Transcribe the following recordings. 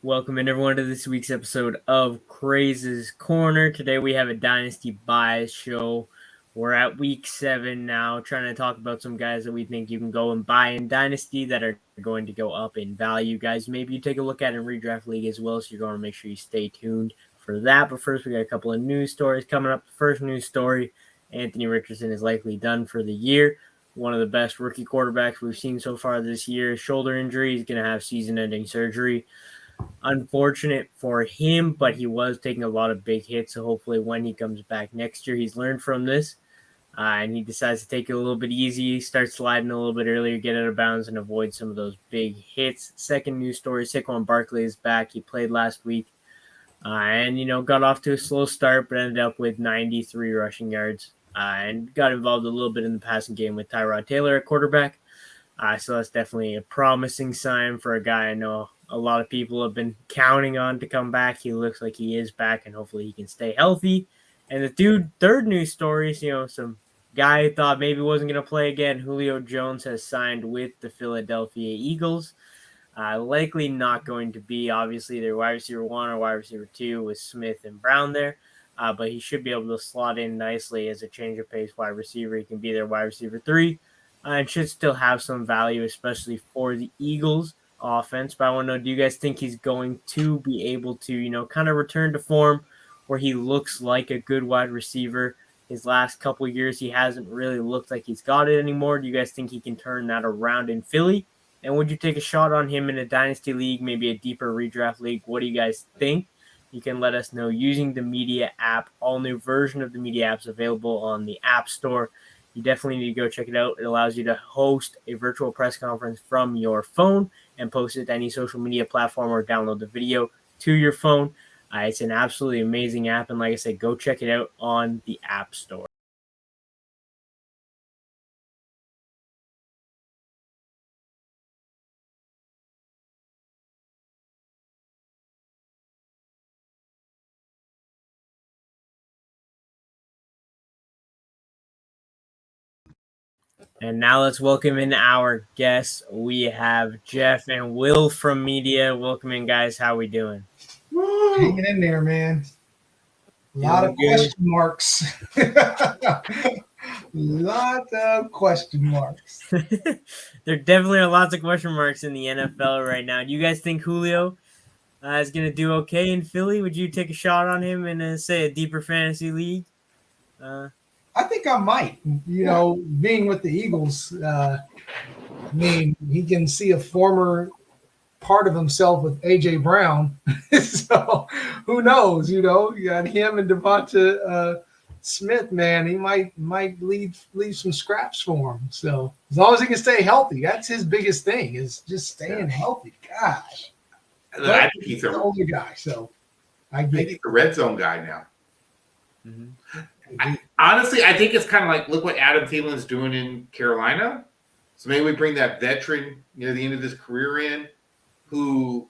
Welcome in everyone to this week's episode of Craze's Corner. Today we have a Dynasty bias show. We're at week 7 now, trying to talk about some guys that we think you can go and buy in Dynasty that are going to go up in value. Guys, maybe you take a look at it in Redraft League as well, so you're going to make sure you stay tuned for that. But first, we got a couple of news stories coming up. The first news story, Anthony Richardson is likely done for the year. One of the best rookie quarterbacks we've seen so far this year. Shoulder injury, he's going to have season-ending surgery. Unfortunate for him, but he was taking a lot of big hits. So hopefully when he comes back next year, he's learned from this and he decides to take it a little bit easy, start sliding a little bit earlier, get out of bounds, and avoid some of those big hits. Second news story, Saquon Barkley is back. He played last week and, got off to a slow start, but ended up with 93 rushing yards and got involved a little bit in the passing game with Tyrod Taylor at quarterback. So that's definitely a promising sign for a guy I know a lot of people have been counting on to come back. He looks like he is back, and hopefully he can stay healthy. And the third news story is, some guy thought maybe wasn't going to play again. Julio Jones has signed with the Philadelphia Eagles. Likely not going to be, obviously, their wide receiver 1 or wide receiver 2 with Smith and Brown there. But he should be able to slot in nicely as a change of pace wide receiver. He can be their wide receiver 3 and should still have some value, especially for the Eagles offense. But I want to know, do you guys think he's going to be able to, kind of return to form where he looks like a good wide receiver? His last couple years, he hasn't really looked like he's got it anymore. Do you guys think he can turn that around in Philly? And would you take a shot on him in a Dynasty league, maybe a deeper redraft league? What do you guys think? You can let us know using the MEedia app. All new version of the MEedia app is available on the App Store. You definitely need to go check it out. It allows you to host a virtual press conference from your phone and post it to any social media platform or download the video to your phone. It's an absolutely amazing app. And like I said, go check it out on the App Store. And now let's welcome in our guests. We have Jeff and Will from MEedia. Welcome in, guys. How we doing? Hanging in there, man. A lot of question marks. Lot of question marks. There definitely are lots of question marks in the NFL right now. Do you guys think Julio is going to do okay in Philly? Would you take a shot on him in, say, a deeper fantasy league? I think I might. Being with the Eagles, he can see a former part of himself with A.J. Brown. So who knows? You got him and Devonta Smith, man. He might leave some scraps for him. So as long as he can stay healthy, that's his biggest thing, is just staying healthy. Gosh. I think he's an older guy, so I think he's a red zone guy now. Mm-hmm. Honestly, I think it's kind of like, look what Adam Thielen's doing in Carolina. So maybe we bring that veteran near the end of his career in, who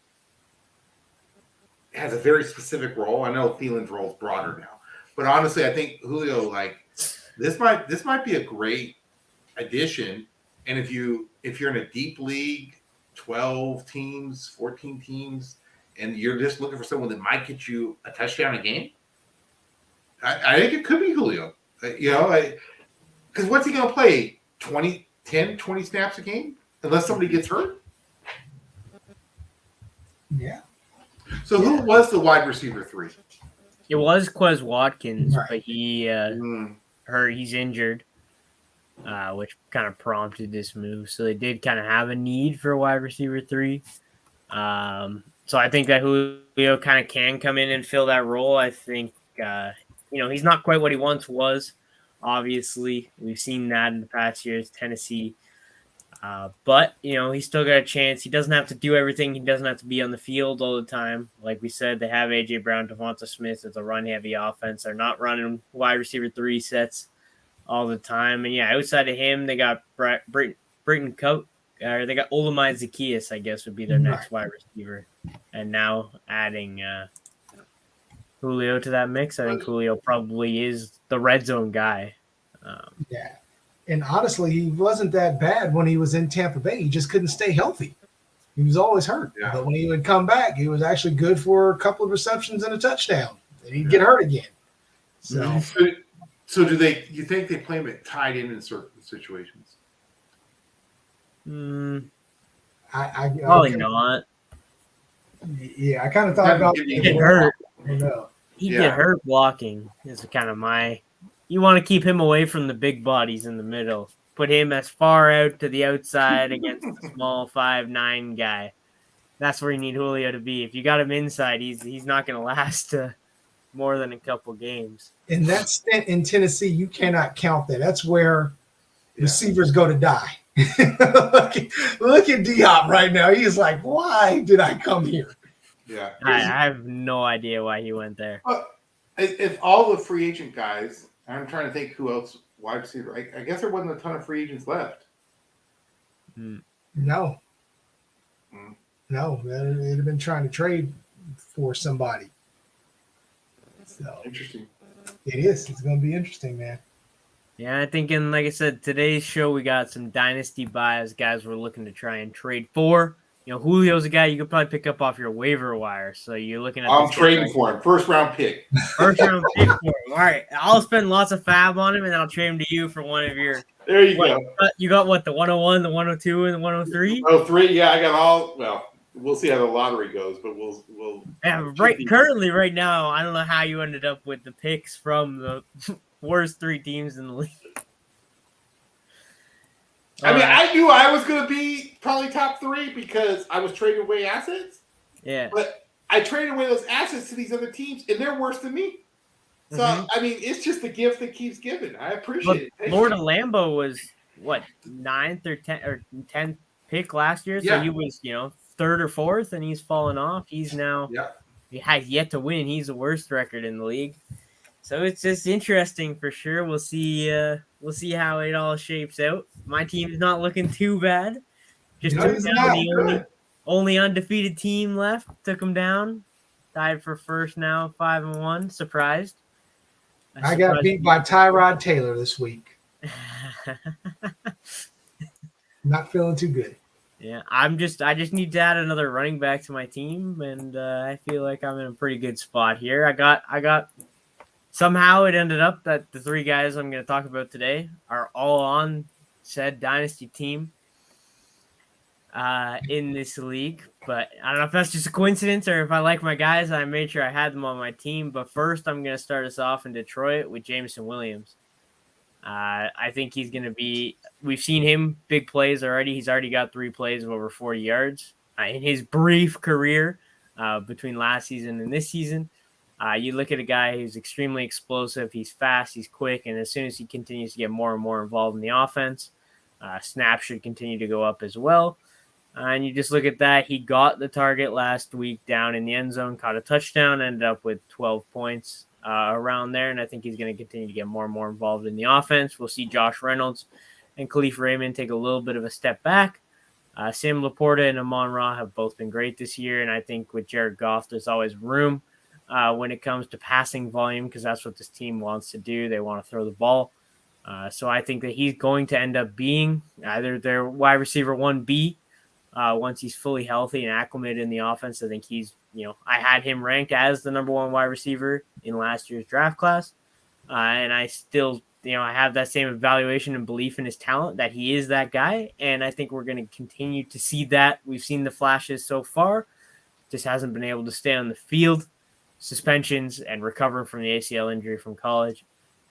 has a very specific role. I know Thielen's role is broader now, but honestly, I think Julio, this might be a great addition. And if you're in a deep league, 12 teams, 14 teams, and you're just looking for someone that might get you a touchdown a game, I think it could be Julio. Because what's he going to play? 20 snaps a game? Unless somebody gets hurt? Yeah. So who was the wide receiver 3? It was Quez Watkins, right. But he's injured, which kind of prompted this move. So they did kind of have a need for a wide receiver 3. So I think that Julio kind of can come in and fill that role. I think he's not quite what he once was. Obviously, we've seen that in the past years, Tennessee. But he's still got a chance. He doesn't have to do everything. He doesn't have to be on the field all the time. Like we said, they have A.J. Brown, Devonta Smith. It's a run-heavy offense. They're not running wide receiver 3 sets all the time. And, outside of him, they got Britton Coat. They got Olamide Zaccheaus, I guess, would be their next wide receiver. And now adding Julio to that mix. I think Julio probably is the red zone guy. And honestly, he wasn't that bad when he was in Tampa Bay. He just couldn't stay healthy. He was always hurt. Yeah. But when he would come back, he was actually good for a couple of receptions and a touchdown. And he'd get hurt again. So, so do you think they play him at tight end in certain situations? I Probably not. Yeah, I kind of thought about He get hurt. I don't know. He get hurt blocking is kind of you want to keep him away from the big bodies in the middle. Put him as far out to the outside against the small 5'9" guy. That's where you need Julio to be. If you got him inside, he's not going to last more than a couple games. In that stint in Tennessee, you cannot count that. That's where receivers go to die. look at Diop right now. He's like, why did I come here? Yeah. I have no idea why he went there. If all the free agent guys, I'm trying to think who else wide receiver. I guess there wasn't a ton of free agents left. No. No, they'd have been trying to trade for somebody. So interesting. It is. It's going to be interesting, man. Yeah, I think like I said, today's show, we got some dynasty buys, guys we're looking to try and trade for. Julio's a guy you could probably pick up off your waiver wire. So you're looking at. I'm trading for him. First round pick. First round pick for him. All right. I'll spend lots of fab on him, and I'll trade him to you for one of your. There you go. You got what? The 101, the 102, and the 103? Oh, 3. Yeah, I got all. Well, we'll see how the lottery goes, but we'll. Yeah, currently, right now, I don't know how you ended up with the picks from the worst 3 teams in the league. I mean, I knew I was going to be probably top 3 because I was trading away assets. Yeah. But I traded away those assets to these other teams, and they're worse than me. So, I mean, it's just a gift that keeps giving. I appreciate it. Lord of Lambeau was, 9th or 10th pick last year? So he was, 3rd or 4th, and he's fallen off. He's now he has yet to win. He's the worst record in the league. So it's just interesting for sure. We'll see how it all shapes out. My team's not looking too bad. Just took down the only undefeated team left. Took them down. Tied for first now, 5-1. Surprised. I got beat by Tyrod Taylor this week. Not feeling too good. Yeah, I just need to add another running back to my team, and I feel like I'm in a pretty good spot here. I got. Somehow it ended up that the 3 guys I'm going to talk about today are all on said dynasty team in this league. But I don't know if that's just a coincidence or if I like my guys. I made sure I had them on my team. But first, I'm going to start us off in Detroit with Jameson Williams. I think he's going to be – we've seen him big plays already. He's already got 3 plays of over 40 yards in his brief career between last season and this season. You look at a guy who's extremely explosive. He's fast, he's quick, and as soon as he continues to get more and more involved in the offense, snaps should continue to go up as well. And you just look at that. He got the target last week down in the end zone, caught a touchdown, ended up with 12 points around there, and I think he's going to continue to get more and more involved in the offense. We'll see Josh Reynolds and Khalif Raymond take a little bit of a step back. Sam Laporta and Amon-Ra have both been great this year, and I think with Jared Goff, there's always room when it comes to passing volume, because that's what this team wants to do. They want to throw the ball. So I think that he's going to end up being either their wide receiver 1B once he's fully healthy and acclimated in the offense. I think he's, I had him ranked as the number 1 wide receiver in last year's draft class. And I still, I have that same evaluation and belief in his talent that he is that guy. And I think we're going to continue to see that. We've seen the flashes so far, just hasn't been able to stay on the field. Suspensions and recovering from the ACL injury from college.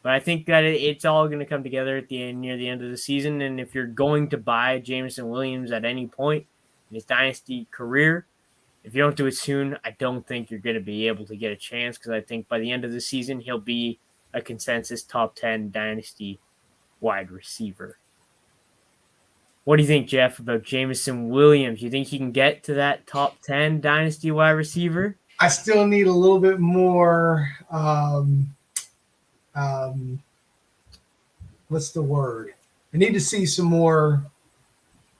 But I think that it's all going to come together near the end of the season. And if you're going to buy Jameson Williams at any point in his dynasty career, if you don't do it soon, I don't think you're going to be able to get a chance, because I think by the end of the season, he'll be a consensus top 10 dynasty wide receiver. What do you think, Jeff, about Jameson Williams? You think he can get to that top 10 dynasty wide receiver? I still need a little bit more, what's the word? I need to see some more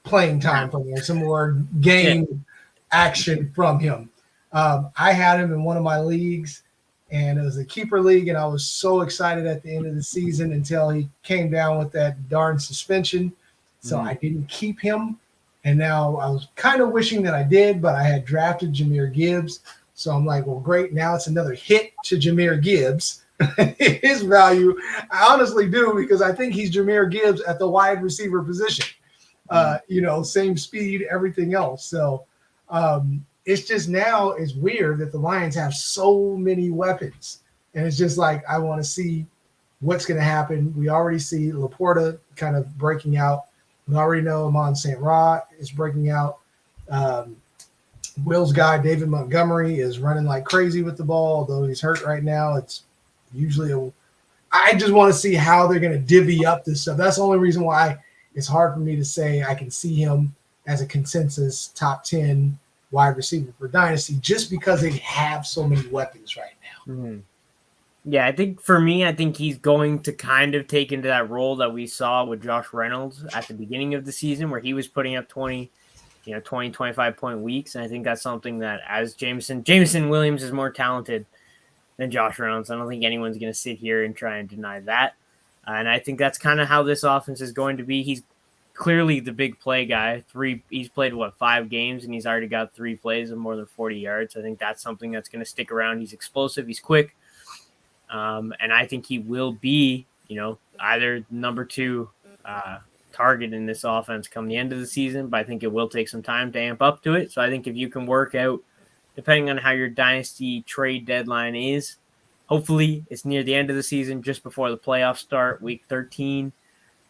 playing time from him, some more game action from him. I had him in one of my leagues, and it was a keeper league, and I was so excited at the end of the season until he came down with that darn suspension. So I didn't keep him. And now I was kind of wishing that I did, but I had drafted Jahmyr Gibbs. So I'm like, well, great. Now it's another hit to Jahmyr Gibbs. His value, I honestly do, because I think he's Jahmyr Gibbs at the wide receiver position. Same speed, everything else. So it's just now it's weird that the Lions have so many weapons. And it's just like, I want to see what's going to happen. We already see Laporta kind of breaking out. We already know Amon St. Ra is breaking out. Will's guy, David Montgomery, is running like crazy with the ball, although he's hurt right now. It's usually I just want to see how they're going to divvy up this stuff. That's the only reason why it's hard for me to say I can see him as a consensus top 10 wide receiver for Dynasty, just because they have so many weapons right now. Mm-hmm. Yeah, I think he's going to kind of take into that role that we saw with Josh Reynolds at the beginning of the season, where he was putting up 20, 25 point weeks. And I think that's something that, as Jameson Williams is more talented than Josh Reynolds. I don't think anyone's going to sit here and try and deny that. And I think that's kind of how this offense is going to be. He's clearly the big play guy. He's played 5 games, and he's already got 3 plays of more than 40 yards. I think that's something that's going to stick around. He's explosive. He's quick. And I think he will be, either number 2 target in this offense come the end of the season, but I think it will take some time to amp up to it. So I think if you can work out, depending on how your dynasty trade deadline is, hopefully it's near the end of the season, just before the playoffs start, week 13,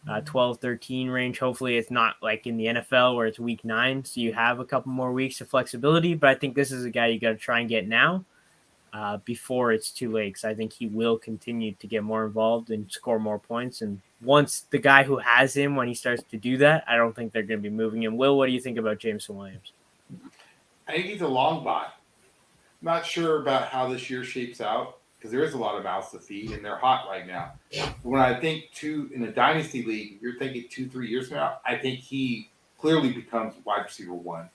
12-13 range. Hopefully it's not like in the NFL where it's week 9, so you have a couple more weeks of flexibility. But I think this is a guy you got to try and get now. Before it's too late, because I think he will continue to get more involved and score more points. And once the guy who has him, when he starts to do that, I don't think they're going to be moving him. Will, what do you think about Jameson Williams? I think he's a long buy. Not sure about how this year shapes out, because there is a lot of mouths to feed, and they're hot right now. When I think in a dynasty league, you're thinking 2-3 years from now, I think he clearly becomes wide receiver 1.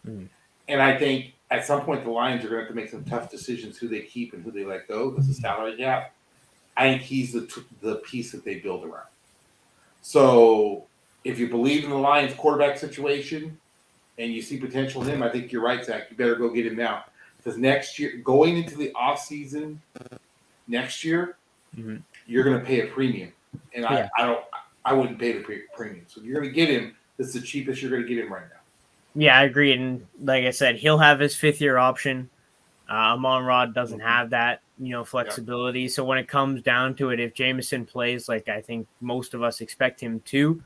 Mm. And I think at some point, the Lions are going to have to make some tough decisions who they keep and who they let go. There's a salary gap. I think he's the piece that they build around. So if you believe in the Lions quarterback situation and you see potential in him, I think you're right, Zach. You better go get him now. Because next year, going into the offseason next year, you're going to pay a premium. And I wouldn't pay the premium. So if you're going to get him, this is the cheapest you're going to get him right now. Yeah, I agree. And like I said, he'll have his 5th-year option. Amon-Ra doesn't have that, flexibility. Yeah. So when it comes down to it, if Jameson plays like I think most of us expect him to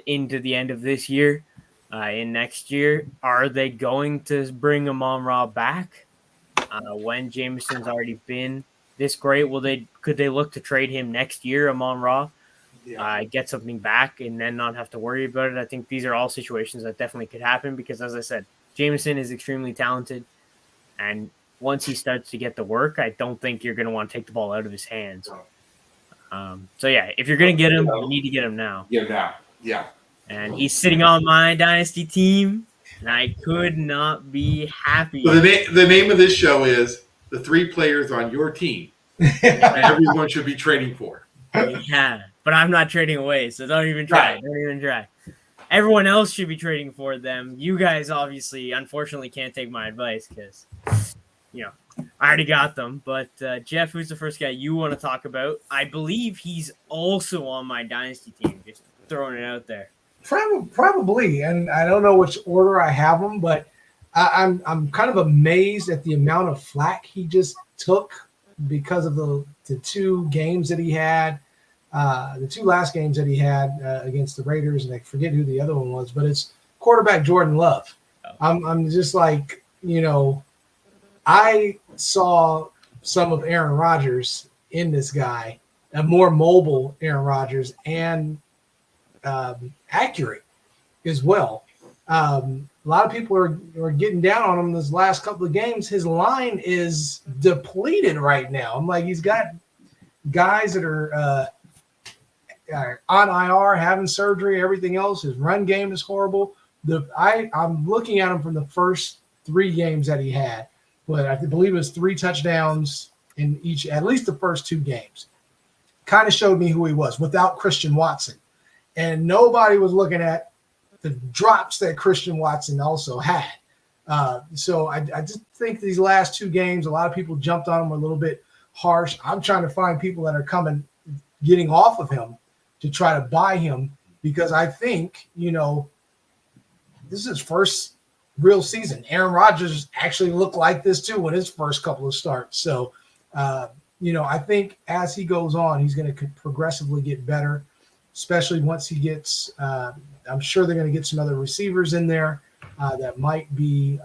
into the end of this year, in next year, are they going to bring Amon-Ra back when Jameson's already been this great? Could they look to trade him next year, Amon-Ra? Get something back and then not have to worry about it. I think these are all situations that definitely could happen because, as I said, Jameson is extremely talented. And once he starts to get the work, I don't think you're going to want to take the ball out of his hands. If you're going to get him, you need to get him now. Get him now. Yeah. And he's sitting on my dynasty team, and I could not be happy. So the name of this show is The 3 Players on Your Team Everyone Should Be Trading For. Yeah. But I'm not trading away, so don't even try. Right. Don't even try. Everyone else should be trading for them. You guys obviously, unfortunately, can't take my advice because, I already got them. But Jeff, who's the first guy you want to talk about? I believe he's also on my dynasty team. Just throwing it out there. Probably, and I don't know which order I have them, but I'm kind of amazed at the amount of flack he just took because of the 2 games that he had. The 2 last games that he had against the Raiders, and I forget who the other one was, but it's quarterback Jordan Love. I'm just like, I saw some of Aaron Rodgers in this guy, a more mobile Aaron Rodgers and accurate as well. A lot of people are getting down on him this last couple of games. His line is depleted right now. I'm like, he's got guys that are on IR, having surgery, everything else. His run game is horrible. I'm looking at him from the first 3 games that he had, but I believe it was 3 touchdowns in each, at least the first 2 games. Kind of showed me who he was without Christian Watson. And nobody was looking at the drops that Christian Watson also had. So I just think these last two games, a lot of people jumped on him a little bit harsh. I'm trying to find people that are getting off of him to try to buy him, because I think, this is his first real season. Aaron Rodgers actually looked like this too in his first couple of starts. So, I think as he goes on, he's going to progressively get better, especially once he gets I'm sure they're going to get some other receivers in there that might be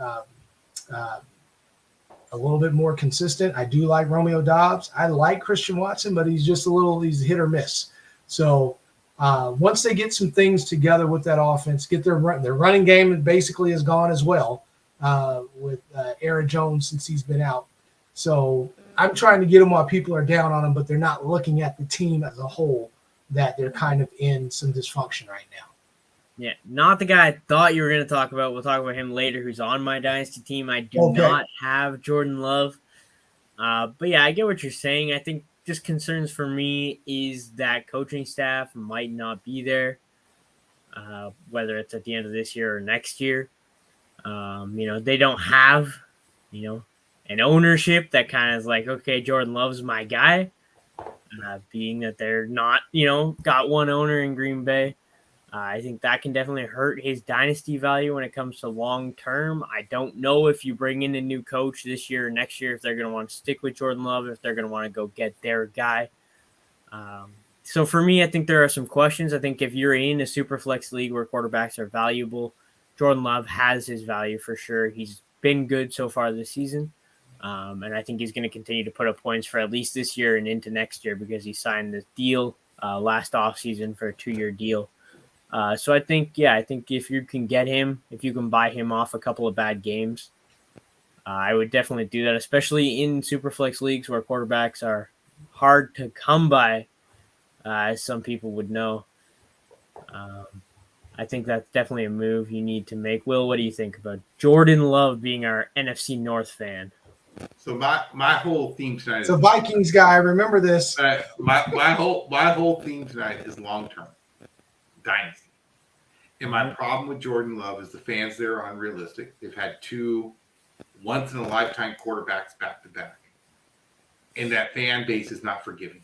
a little bit more consistent. I do like Romeo Doubs. I like Christian Watson, but he's hit or miss. So once they get some things together with that offense, get their running game basically is gone as well with Aaron Jones since he's been out. So I'm trying to get them while people are down on them, but they're not looking at the team as a whole, that they're kind of in some dysfunction right now. Yeah, not the guy I thought you were going to talk about. We'll talk about him later, who's on my Dynasty team. I do not have Jordan Love. But yeah, I get what you're saying. I think just concerns for me is that coaching staff might not be there, whether it's at the end of this year or next year. They don't have, an ownership that kind of is like, okay, Jordan Love's my guy, being that they're not, got one owner in Green Bay. I think that can definitely hurt his dynasty value when it comes to long term. I don't know if you bring in a new coach this year or next year, if they're going to want to stick with Jordan Love, if they're going to want to go get their guy. So for me, I think there are some questions. I think if you're in a super flex league where quarterbacks are valuable, Jordan Love has his value for sure. He's been good so far this season. And I think he's going to continue to put up points for at least this year and into next year, because he signed this deal last offseason for a 2-year deal. So I think if you can get him, if you can buy him off a couple of bad games, I would definitely do that, especially in Superflex leagues where quarterbacks are hard to come by, as some people would know. I think that's definitely a move you need to make. Will, what do you think about Jordan Love being our NFC North fan? So my whole theme tonight is a Vikings guy. Remember this. My whole theme tonight is long term dynasty. And my problem with Jordan Love is the fans there are unrealistic. They've had 2 once in a lifetime quarterbacks back to back, and that fan base is not forgiving.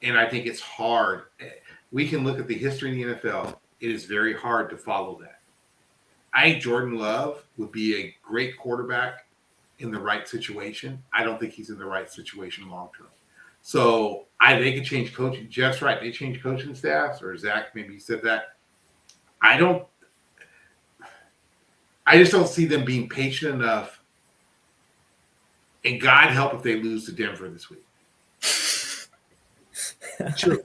And I think it's hard. We can look at the history in the NFL. It is very hard to follow that. I think Jordan Love would be a great quarterback in the right situation. I don't think he's in the right situation long term. So they could change coaching. Jeff's right. They change coaching staffs, or Zach, maybe you said that. I just don't see them being patient enough. And God help if they lose to Denver this week. True.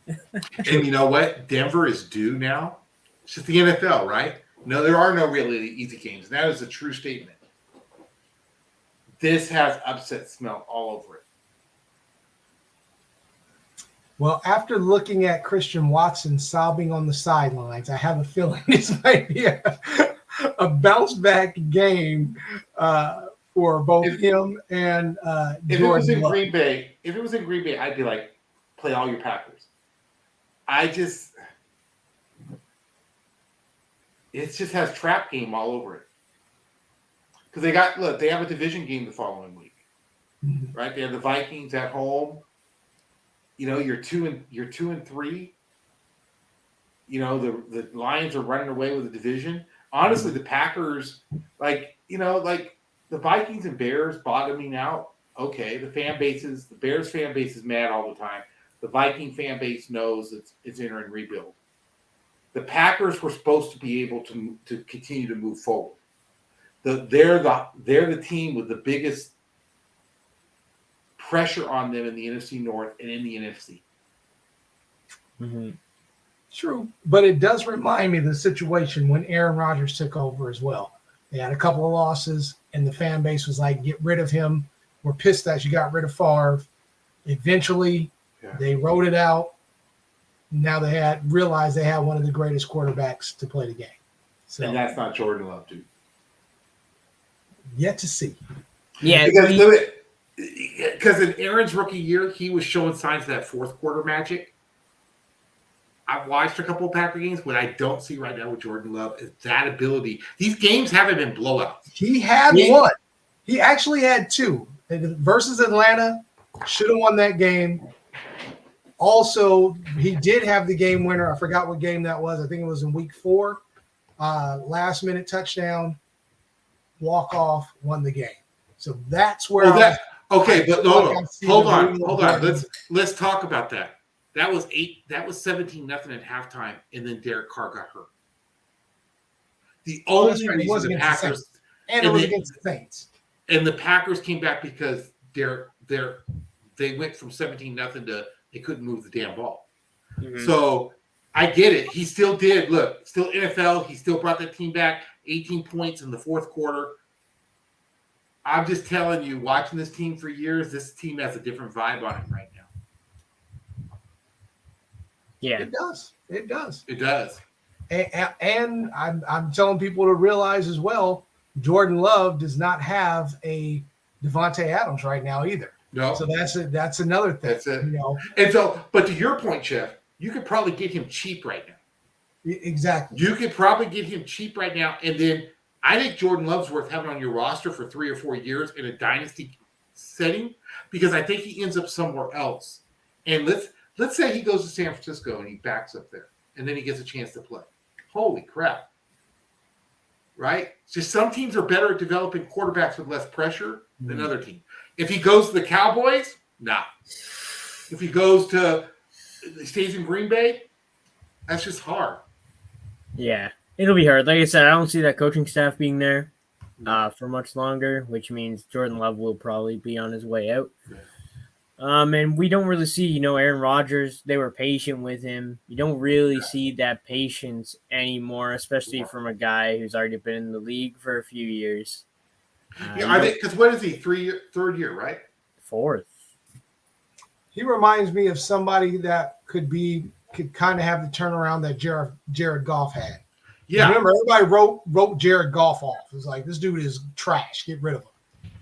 And you know what? Denver is due now. It's just the NFL, right? No, there are no really easy games. And that is a true statement. This has upset smell all over it. Well, after looking at Christian Watson sobbing on the sidelines, I have a feeling this might be a bounce back game for both him and Jordan. If it was in Green Bay, I'd be like, play all your Packers. It just has trap game all over it. Because they have a division game the following week, right? They have the Vikings at home. You're 2-3. The Lions are running away with the division. Honestly, the Packers, the Vikings and Bears bottoming out. Okay, the Bears fan base is mad all the time. The Viking fan base knows it's entering rebuild. The Packers were supposed to be able to continue to move forward. They're the team with the biggest pressure on them in the NFC North and in the NFC. Mm-hmm. True, but it does remind me of the situation when Aaron Rodgers took over as well. They had a couple of losses, and the fan base was like, get rid of him. We're pissed that you got rid of Favre. Eventually, they wrote it out. Now they realized they had one of the greatest quarterbacks to play the game. So, and that's not Jordan Love, dude. Yet to see. Yeah, because in Aaron's rookie year, he was showing signs of that fourth quarter magic. I've watched a couple of Packer games. What I don't see right now with Jordan Love is that ability. These games haven't been blowouts. He had one. He actually had two. Versus Atlanta, should have won that game. Also, he did have the game winner. I forgot what game that was. I think it was in week 4. Last minute touchdown, walk off, won the game. So that's where. Okay, but no, hold on. Let's talk about that. That was 17-0 at halftime, and then Derek Carr got hurt. The only reason the Packers and it was against the Saints, and the Packers came back because they went from 17-0 to they couldn't move the damn ball. Mm-hmm. So I get it. He still did. Look, still NFL. He still brought that team back. 18 points in the fourth quarter. I'm just telling you, watching this team for years, this team has a different vibe on it right now. Yeah, it does. It does. It does. And I'm telling people to realize as well, Jordan Love does not have a Devontae Adams right now either. No. So that's another thing. That's it. You know. And so, but to your point, Chef, you could probably get him cheap right now. Exactly. You could probably get him cheap right now, and then I think Jordan Love's worth having on your roster for 3 or 4 years in a dynasty setting because I think he ends up somewhere else. And let's say he goes to San Francisco and he backs up there, and then he gets a chance to play. Holy crap. Right? Just some teams are better at developing quarterbacks with less pressure than other teams. If he goes to the Cowboys, nah. If he stays in Green Bay, that's just hard. Yeah, it'll be hard. Like I said, I don't see that coaching staff being there for much longer, which means Jordan Love will probably be on his way out. Yeah. And we don't really see, Aaron Rodgers, they were patient with him. You don't really see that patience anymore, especially from a guy who's already been in the league for a few years. Because what is he? Third year, right? 4th. He reminds me of somebody that could kind of have the turnaround that Jared Goff had. Yeah. Remember, everybody wrote Jared Goff off. It was like, this dude is trash. Get rid of him.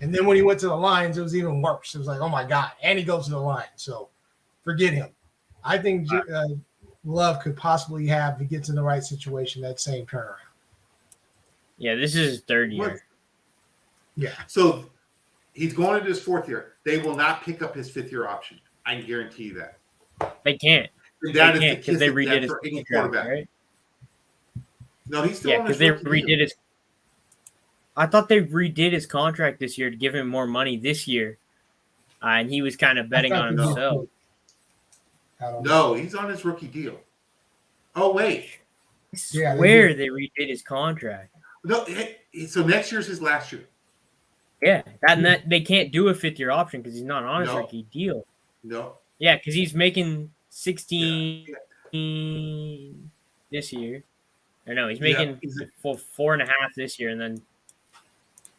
And then when he went to the Lions, it was even worse. It was like, oh, my God. And he goes to the Lions. So forget him. I think Love could possibly have, if he gets in the right situation, that same turnaround. Yeah, this is his 3rd year. What? Yeah. So he's going into his 4th year. They will not pick up his 5th year option. I can guarantee you that. They can't. And that they can't because they redid his contract, right? No, he's still on his because they redid his. I thought they redid his contract this year to give him more money this year, and he was kind of betting on himself. No, he's on his rookie deal. Oh wait, I swear they redid his contract. No, so next year's his last year. Yeah, that they can't do a 5th year option because he's not on his rookie deal. No. Yeah, because he's making 16 this year. Or no, he's making 4.5 this year and then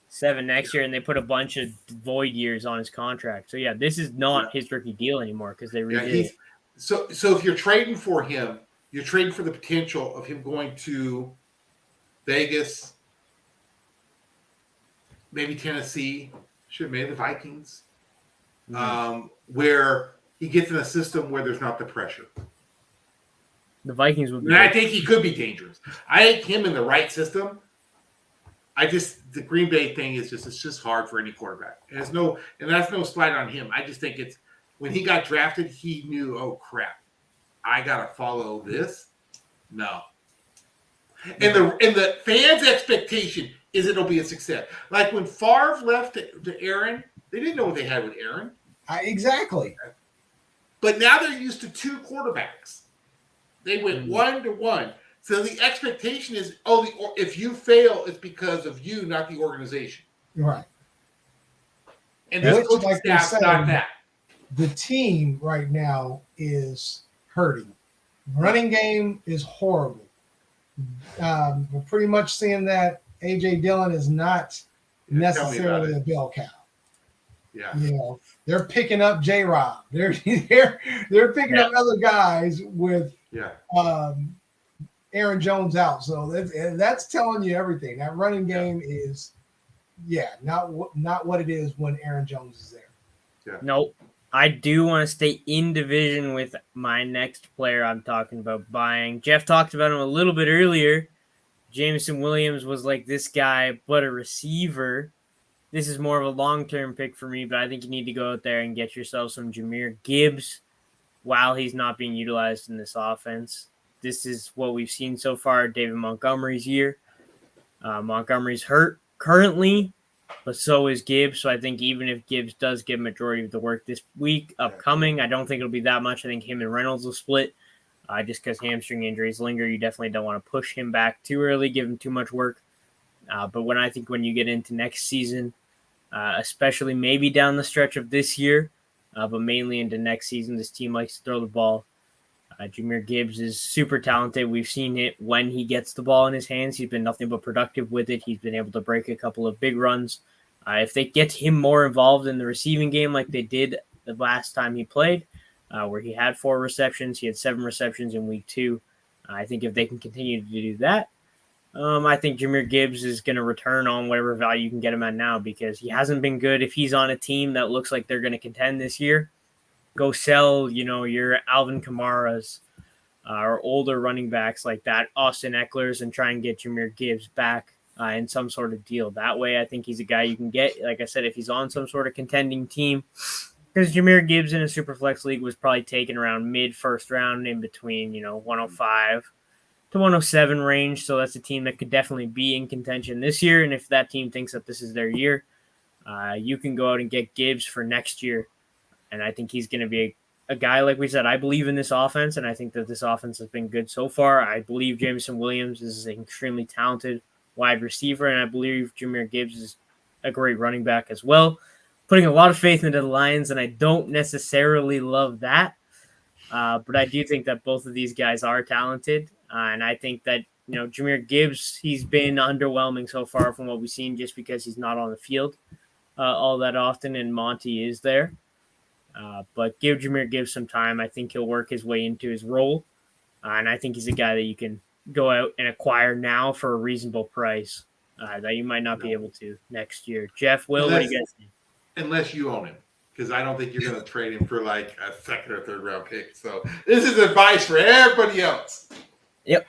7 next year, and they put a bunch of void years on his contract. So yeah, this is not his rookie deal anymore because they redid it. So if you're trading for him, you're trading for the potential of him going to Vegas, maybe Tennessee, maybe the Vikings, where he gets in a system where there's not the pressure. The Vikings would be. And I think he could be dangerous. I think him in the right system. The Green Bay thing is it's just hard for any quarterback. And that's no slight on him. I just think it's when he got drafted, he knew, oh crap, I gotta follow this. No. And the fans' expectation is it'll be a success. Like when Favre left to Aaron, they didn't know what they had with Aaron. Exactly. But now they're used to 2 quarterbacks. They went 1-1. So the expectation is, if you fail, it's because of you, not the organization. Right. And this coaching staff's not that. The team right now is hurting. Running game is horrible. We're pretty much seeing that A.J. Dillon is not necessarily a bell cow. Yeah. They're picking up J-Rob. They're picking up other guys with Aaron Jones out. So that's telling you everything. That running game is not what it is when Aaron Jones is there. Nope. I do want to stay in division with my next player I'm talking about buying. Jeff talked about him a little bit earlier. Jameson Williams was like this guy, but a receiver. This is more of a long-term pick for me, but I think you need to go out there and get yourself some Jahmyr Gibbs while he's not being utilized in this offense. This is what we've seen so far David Montgomery's year. Montgomery's hurt currently, but so is Gibbs. So I think even if Gibbs does get majority of the work this week upcoming, I don't think it'll be that much. I think him and Reynolds will split just because hamstring injuries linger. You definitely don't want to push him back too early, give him too much work. But when you get into next season, especially maybe down the stretch of this year, but mainly into next season, this team likes to throw the ball. Jahmyr Gibbs is super talented. We've seen it when he gets the ball in his hands. He's been nothing but productive with it. He's been able to break a couple of big runs. If they get him more involved in the receiving game like they did the last time he played, where he had 4 receptions, he had 7 receptions in week 2. I think if they can continue to do that, I think Jahmyr Gibbs is going to return on whatever value you can get him at now because he hasn't been good. If he's on a team that looks like they're going to contend this year, go sell, your Alvin Kamaras or older running backs like that, Austin Eckler's, and try and get Jahmyr Gibbs back in some sort of deal. That way, I think he's a guy you can get, like I said, if he's on some sort of contending team. Because Jahmyr Gibbs in a Superflex league was probably taken around mid-first round in between, 105 to 107 range. So that's a team that could definitely be in contention this year. And if that team thinks that this is their year, you can go out and get Gibbs for next year. And I think he's going to be a guy, like we said, I believe in this offense, and I think that this offense has been good so far. I believe Jameson Williams is an extremely talented wide receiver, and I believe Jahmyr Gibbs is a great running back as well. Putting a lot of faith into the Lions, and I don't necessarily love that. But I do think that both of these guys are talented, and I think that, Jahmyr Gibbs, he's been underwhelming so far from what we've seen just because he's not on the field all that often, and Monty is there. But give Jahmyr Gibbs some time. I think he'll work his way into his role. And I think he's a guy that you can go out and acquire now for a reasonable price that you might not be able to next year. Jeff, Will, what do you guys think? Unless you own him, because I don't think you're going to trade him for like a second or third round pick. So this is advice for everybody else. Yep.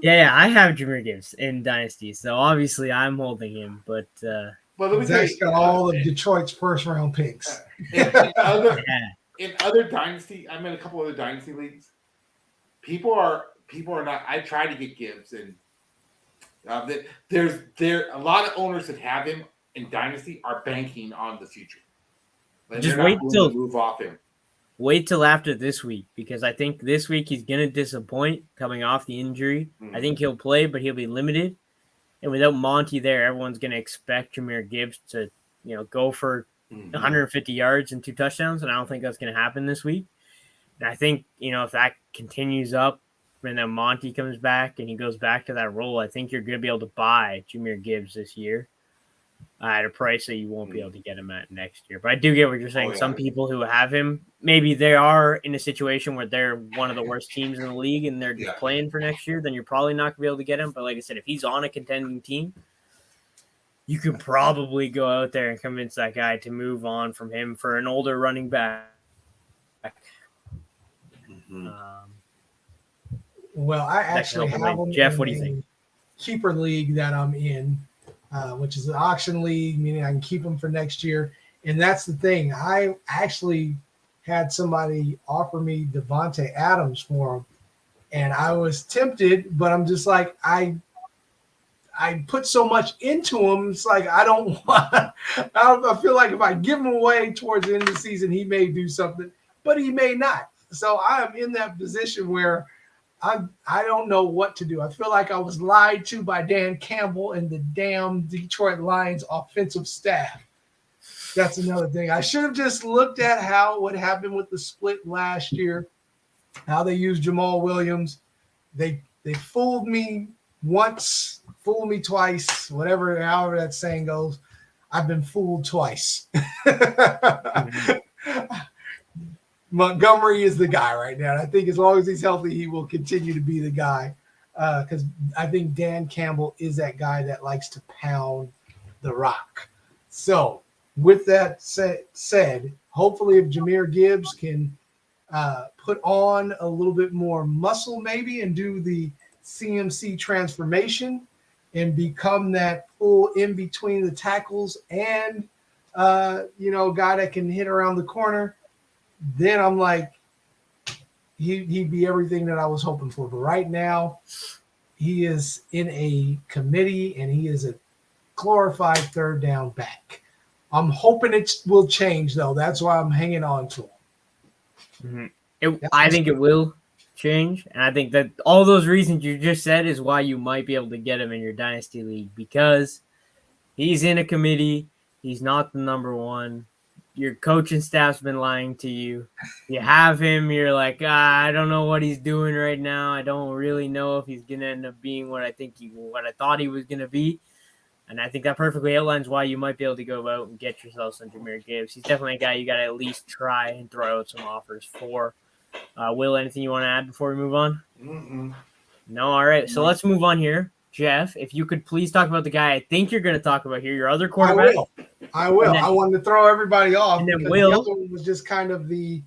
Yeah, I have Jahmyr Gibbs in Dynasty, so obviously I'm holding him. But well, let me Zach's got all of Detroit's first round picks. In other dynasty, I'm in a couple other dynasty leagues. People are not. I try to get Gibbs, and there's a lot of owners that have him in dynasty are banking on the future. Just wait till move off him. Wait till after this week, because I think this week he's going to disappoint coming off the injury. I think he'll play, but he'll be limited. And without Monty there, everyone's going to expect Jahmyr Gibbs to, go for 150 yards and 2 touchdowns, and I don't think that's going to happen this week. And I think, if that continues up and then Monty comes back and he goes back to that role, I think you're going to be able to buy Jahmyr Gibbs this year at a price that you won't be able to get him at next year. But I do get what you're saying. Some people who have him, maybe they are in a situation where they're one of the worst teams in the league and they're just playing for next year, then you're probably not going to be able to get him. But like I said, if he's on a contending team, you can probably go out there and convince that guy to move on from him for an older running back. Well, I actually have him. Jeff, what do you think? Keeper league that I'm in, which is an auction league, meaning I can keep them for next year. And that's the thing. I actually had somebody offer me Devontae Adams for him, and I was tempted, but I'm just like, I put so much into him. It's like I don't want. I feel like if I give him away towards the end of the season, he may do something, but he may not. So I am in that position where I don't know what to do. I feel like I was lied to by Dan Campbell and the damn Detroit Lions offensive staff. That's another thing. I should have just looked at what happened with the split last year, how they used Jamal Williams. They fooled me once, fooled me twice, however that saying goes. I've been fooled twice. Montgomery is the guy right now. And I think as long as he's healthy, he will continue to be the guy because I think Dan Campbell is that guy that likes to pound the rock. So with that said, hopefully if Jahmyr Gibbs can put on a little bit more muscle maybe and do the CMC transformation and become that full in between the tackles and, guy that can hit around the corner, then I'm like, he'd be everything that I was hoping for. But right now, he is in a committee and he is a glorified third down back. I'm hoping it will change, though. That's why I'm hanging on to him. Mm-hmm. I think it will change, and I think that all those reasons you just said is why you might be able to get him in your Dynasty League, because he's in a committee. He's not the number one. Your coaching staff's been lying to you. You have him. You're like, I don't know what he's doing right now. I don't really know if he's going to end up being what I thought he was going to be. And I think that perfectly outlines why you might be able to go out and get yourself some Jahmyr Gibbs. He's definitely a guy you got to at least try and throw out some offers for. Will, anything you want to add before we move on? Mm-mm. No? All right. So let's move on here. Jeff, if you could please talk about the guy I think you're going to talk about here, your other quarterback. I will. Then, I wanted to throw everybody off. And then the Will. other one was just kind of the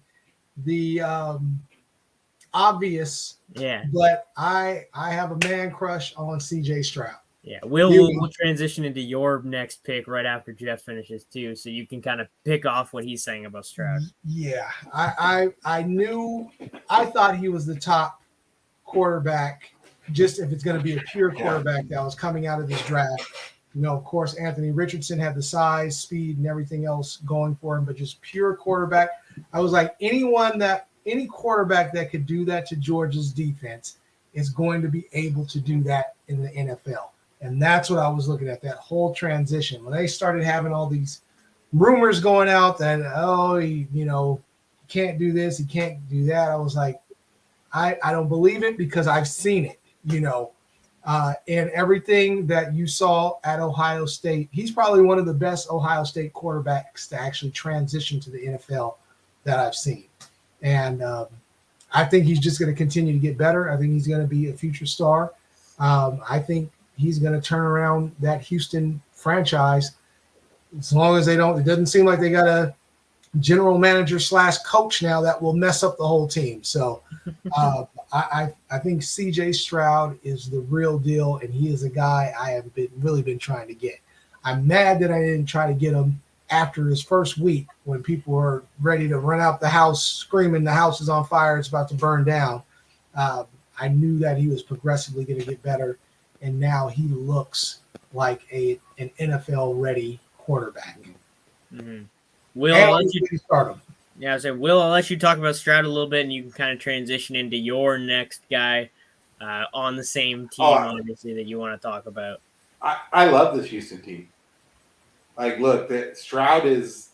obvious. Yeah. But I have a man crush on CJ Stroud. Yeah, we'll transition into your next pick right after Jeff finishes too, so you can kind of pick off what he's saying about Stroud. Yeah, I thought he was the top quarterback, just if it's going to be a pure quarterback that was coming out of this draft. Of course, Anthony Richardson had the size, speed, and everything else going for him, but just pure quarterback. I was like, any quarterback that could do that to Georgia's defense is going to be able to do that in the NFL. And that's what I was looking at, that whole transition. When they started having all these rumors going out that, he can't do this, he can't do that, I was like, I don't believe it because I've seen it, and everything that you saw at Ohio State. He's probably one of the best Ohio State quarterbacks to actually transition to the NFL that I've seen. And I think he's just going to continue to get better. I think he's going to be a future star. I think he's going to turn around that Houston franchise as long as it doesn't seem like they got a general manager / coach now that will mess up the whole team. So I think CJ Stroud is the real deal, and he is a guy I have really been trying to get. I'm mad that I didn't try to get him after his first week when people were ready to run out the house screaming the house is on fire, it's about to burn down. I knew that he was progressively going to get better, and now he looks like an NFL-ready quarterback. Mm-hmm. Will, I'll let you start him. Yeah, I said, Will, I'll let you talk about Stroud a little bit, and you can kind of transition into your next guy on the same team, obviously, that you want to talk about. I love this Houston team. Like, look, Stroud is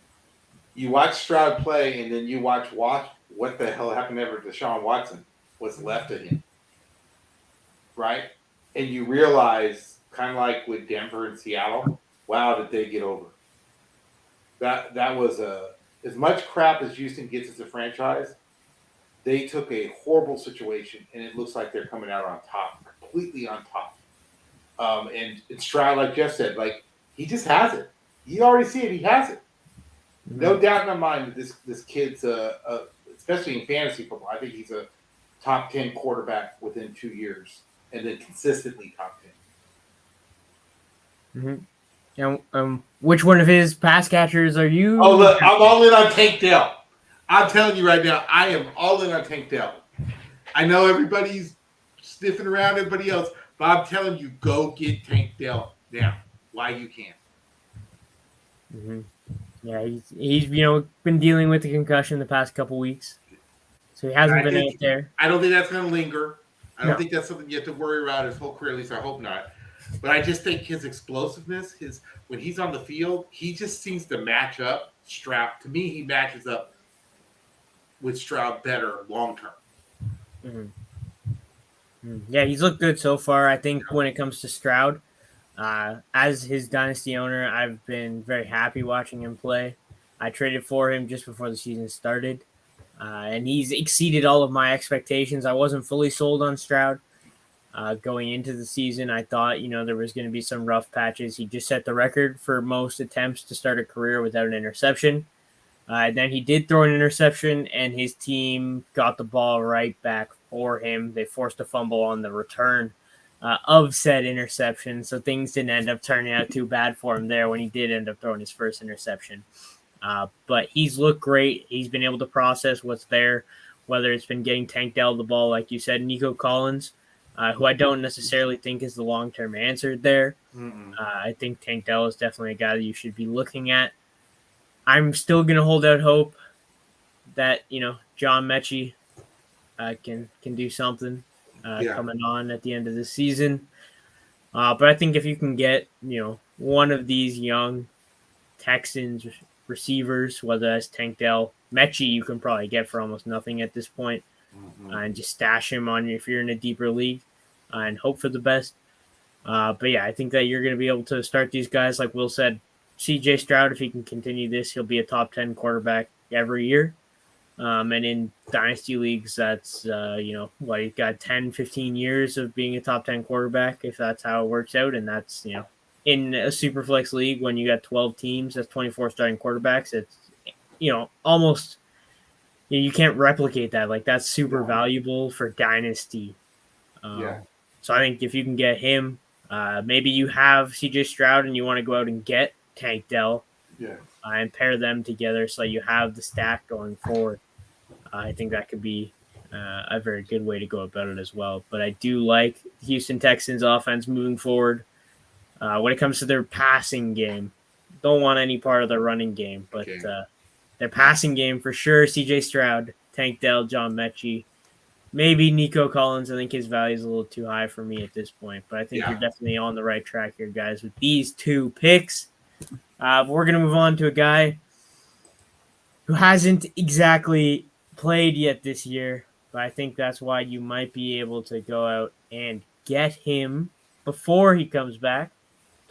– you watch Stroud play, and then you watch what the hell happened ever to Deshaun Watson, what's left of him, right? And you realize, kind of like with Denver and Seattle, wow, did they get over. That was as much crap as Houston gets as a franchise, they took a horrible situation, and it looks like they're coming out on top, completely on top. And Stroud, like Jeff said, like, he just has it. You already see it. He has it. Mm-hmm. No doubt in my mind that this kid's, especially in fantasy football, I think he's a top 10 quarterback within 2 years, and then consistently top 10. Mm-hmm. And which one of his pass catchers are you? Oh, look, I'm all in on Tank Dell. I'm telling you right now, I am all in on Tank Dell. I know everybody's sniffing around everybody else, but I'm telling you, go get Tank Dell now. Why you can't? Mm-hmm. Yeah, he's been dealing with the concussion the past couple weeks, so he hasn't been out there. I don't think that's going to linger. I don't think that's something you have to worry about his whole career. At least I hope not. But I just think his explosiveness, when he's on the field, he just seems to match up Stroud. To me, he matches up with Stroud better long term. Mm-hmm. Yeah, he's looked good so far. I think when it comes to Stroud, as his dynasty owner, I've been very happy watching him play. I traded for him just before the season started, and he's exceeded all of my expectations. I wasn't fully sold on Stroud. Going into the season, I thought, there was going to be some rough patches. He just set the record for most attempts to start a career without an interception. Then he did throw an interception, and his team got the ball right back for him. They forced a fumble on the return of said interception, so things didn't end up turning out too bad for him there when he did end up throwing his first interception. But he's looked great. He's been able to process what's there, whether it's been getting Tank Dell the ball, like you said, Nico Collins, who I don't necessarily think is the long-term answer there. I think Tank Dell is definitely a guy that you should be looking at. I'm still going to hold out hope that, John Mechie can do something coming on at the end of the season. But I think if you can get, one of these young Texans receivers, whether that's Tank Dell, Mechie, you can probably get for almost nothing at this point, and just stash him on if you're in a deeper league and hope for the best. But yeah, I think that you're going to be able to start these guys. Like Will said, CJ Stroud, if he can continue this, he'll be a top 10 quarterback every year. And in dynasty leagues, that's, he's got 10, 15 years of being a top 10 quarterback, if that's how it works out. And that's, in a super flex league, when you got 12 teams, that's 24 starting quarterbacks. It's, almost, you can't replicate that. Like, that's super valuable for dynasty. So I think if you can get him, maybe you have CJ Stroud and you want to go out and get Tank Dell and pair them together so you have the stack going forward. I think that could be a very good way to go about it as well. But I do like the Houston Texans offense moving forward. When it comes to their passing game, don't want any part of their running game, but their passing game for sure, CJ Stroud, Tank Dell, John Mechie, maybe Nico Collins. I think his value is a little too high for me at this point, but I think you're definitely on the right track here, guys, with these two picks. We're going to move on to a guy who hasn't exactly played yet this year, but I think that's why you might be able to go out and get him before he comes back.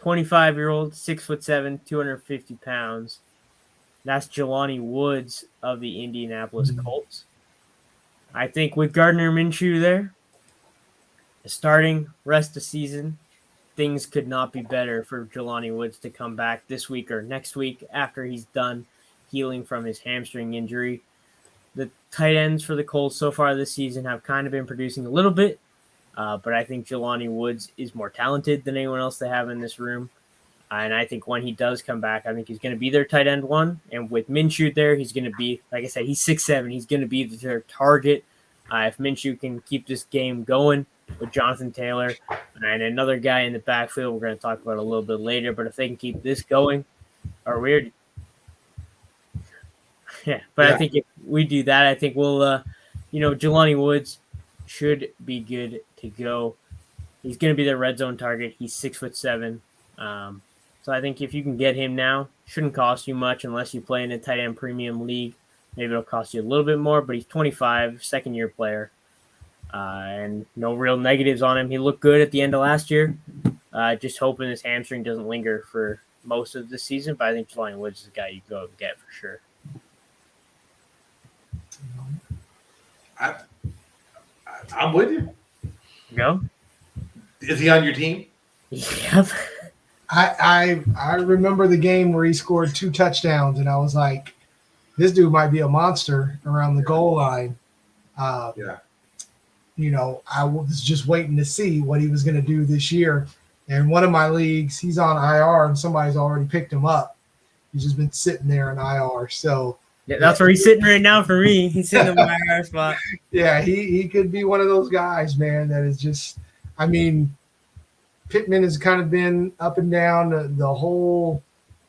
25-year-old, 6'7", 250 pounds. That's Jelani Woods of the Indianapolis Colts. I think with Gardner Minshew there, starting rest of season, things could not be better for Jelani Woods to come back this week or next week after he's done healing from his hamstring injury. The tight ends for the Colts so far this season have kind of been producing a little bit, but I think Jelani Woods is more talented than anyone else they have in this room. And I think when he does come back, I think he's going to be their tight end one. And with Minshew there, he's going to be, like I said, he's 6'7". He's going to be their target. If Minshew can keep this game going with Jonathan Taylor and another guy in the backfield we're going to talk about a little bit later, but if they can keep this going, or weird. I think if we do that, I think we'll, Jelani Woods should be good to go. He's going to be their red zone target. He's 6'7". So I think if you can get him now, shouldn't cost you much unless you play in a tight end premium league. Maybe it'll cost you a little bit more, but he's 25, second-year player, and no real negatives on him. He looked good at the end of last year. Just hoping his hamstring doesn't linger for most of the season, but I think Jelani Woods is a guy you go and get for sure. I'm with you. Go? Is he on your team? Yep. I remember the game where he scored 2 touchdowns, and I was like, this dude might be a monster around the goal line. I was just waiting to see what he was going to do this year. And one of my leagues, he's on IR, and somebody's already picked him up. He's just been sitting there in IR. So that's where he's sitting right now for me. He's sitting in my IR spot. Yeah, he could be one of those guys, man, that is just – I mean, Pittman has kind of been up and down. The whole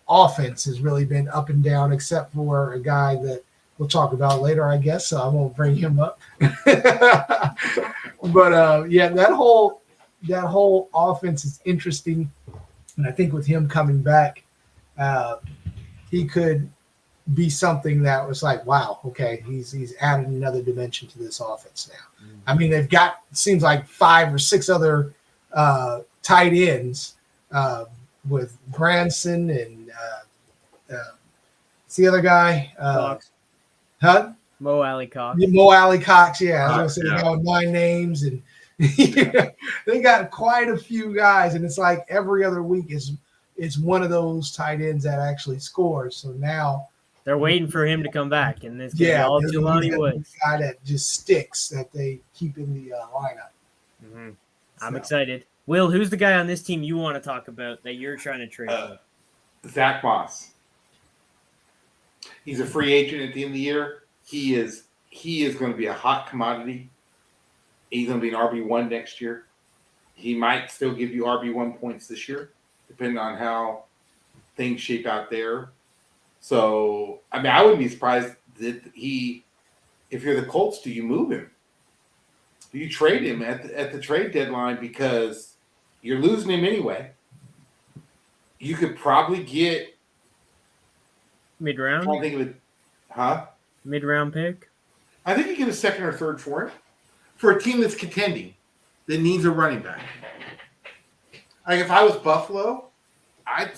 offense has really been up and down, except for a guy that we'll talk about later, I guess. So I won't bring him up. But that whole offense is interesting, and I think with him coming back, he could be something that was like, wow, okay, he's added another dimension to this offense now. I mean, they've got seems like 5 or 6 other tight ends with Branson and what's the other guy? Cox. Huh? Mo Alley Cox. Mo Alley Cox, yeah. I was going to say they got 9 names, and They got quite a few guys, and it's like every other week is one of those tight ends that actually scores. So now they're waiting for him to come back, and it's yeah, all he's Jelani the Woods. guy that just sticks that they keep in the lineup. Mm-hmm. I'm excited. Will, who's the guy on this team you want to talk about that you're trying to trade for? Zach Moss. He's a free agent at the end of the year. He is going to be a hot commodity. He's going to be an RB1 next year. He might still give you RB1 points this year, depending on how things shape out there. So, I mean, I wouldn't be surprised that if you're the Colts, do you move him? Do you trade him at the trade deadline because you're losing him anyway? You could probably get mid-round. I think of it, huh? Mid-round pick. I think you get a second or third for him for a team that's contending that needs a running back. Like if I was Buffalo, I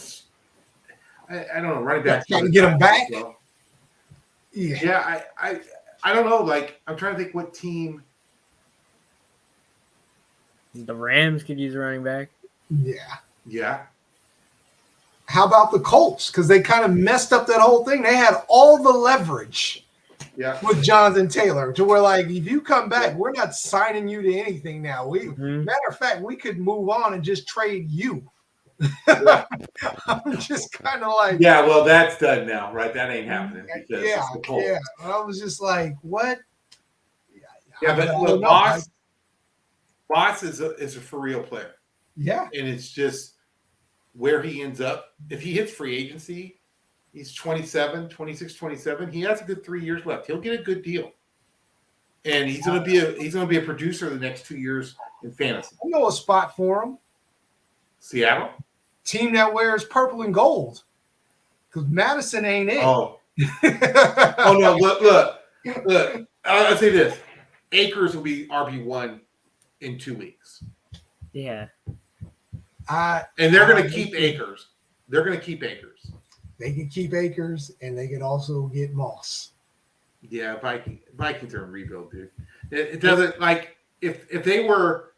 don't know, running back. Trying to get him back. So. Yeah, I don't know. Like I'm trying to think what team. The Rams could use a running back. Yeah. How about the Colts? Because they kind of messed up that whole thing. They had all the leverage with Jonathan Taylor to where, like, if you come back, we're not signing you to anything now. Matter of fact, we could move on and just trade you. I'm just kind of like, yeah, well, that's done now, right? That ain't happening. Because it's the Colts. Yeah. I was just like, what? Yeah, but look, Moss is a for real player. Yeah. And it's just where he ends up. If he hits free agency, he's 26, 27. He has a good 3 years left. He'll get a good deal. And he's gonna be a producer the next 2 years in fantasy. I know a spot for him. Seattle? Team that wears purple and gold. Because Madison ain't it. Oh. Oh no, look. I'll say this. Akers will be RB1 in 2 weeks. Yeah. And they're going to keep Akers. They're going to keep Akers. They can keep Akers, and they can also get Moss. Yeah, Vikings are in rebuild, dude. It doesn't like if they were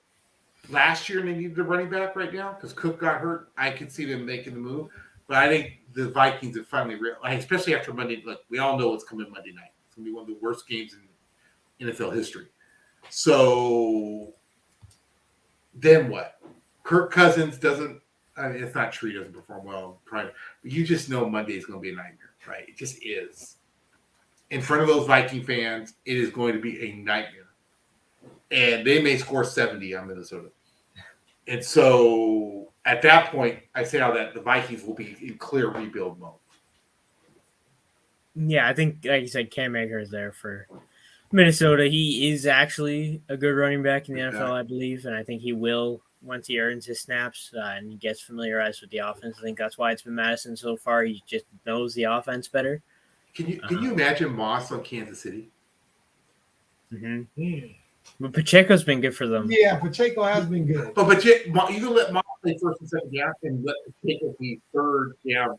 last year and they needed a running back right now because Cook got hurt. I could see them making the move, but I think the Vikings have finally especially after Monday. Look, we all know what's coming Monday night. It's going to be one of the worst games in NFL history. So then what? Kirk Cousins doesn't. I mean, it's not true. He doesn't perform well in private, but you just know Monday is going to be a nightmare, right? It just is. In front of those Viking fans, it is going to be a nightmare, and they may score 70 on Minnesota. And so, at that point, I say all that the Vikings will be in clear rebuild mode. Yeah, I think, like you said, Cam Akers is there for Minnesota. He is actually a good running back in the NFL, I believe, and I think he will once he earns his snaps and he gets familiarized with the offense. I think that's why it's been Madison so far. He just knows the offense better. Can you imagine Moss on Kansas City? Mm-hmm. But Pacheco's been good for them. Yeah, Pacheco has been good. But you can let Moss play first and second down and let Pacheco be third down,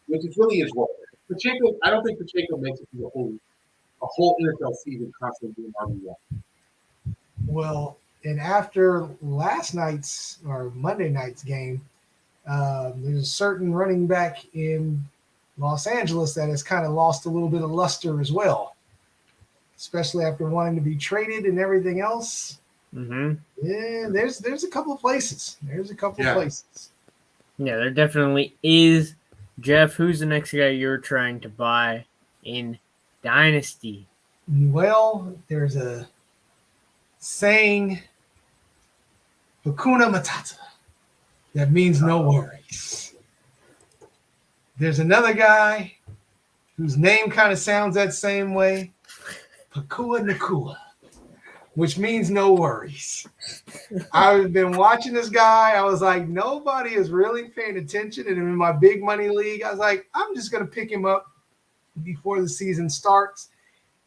which is really his role. Pacheco, I don't think Pacheco makes it through a whole NFL season constantly doing RB1. Well, and after last night's or Monday night's game, there's a certain running back in Los Angeles that has kind of lost a little bit of luster as well, especially after wanting to be traded and everything else. Mm-hmm. Yeah, there's a couple of places. Places. Yeah, there definitely is. Jeff, who's the next guy you're trying to buy in Dynasty? Well, there's a saying, Hakuna Matata. That means no worries. There's another guy whose name kind of sounds that same way, Pakua Nakua, which means no worries. I've been watching this guy. I was like, nobody is really paying attention. And in my big money league, I was like, I'm just going to pick him up before the season starts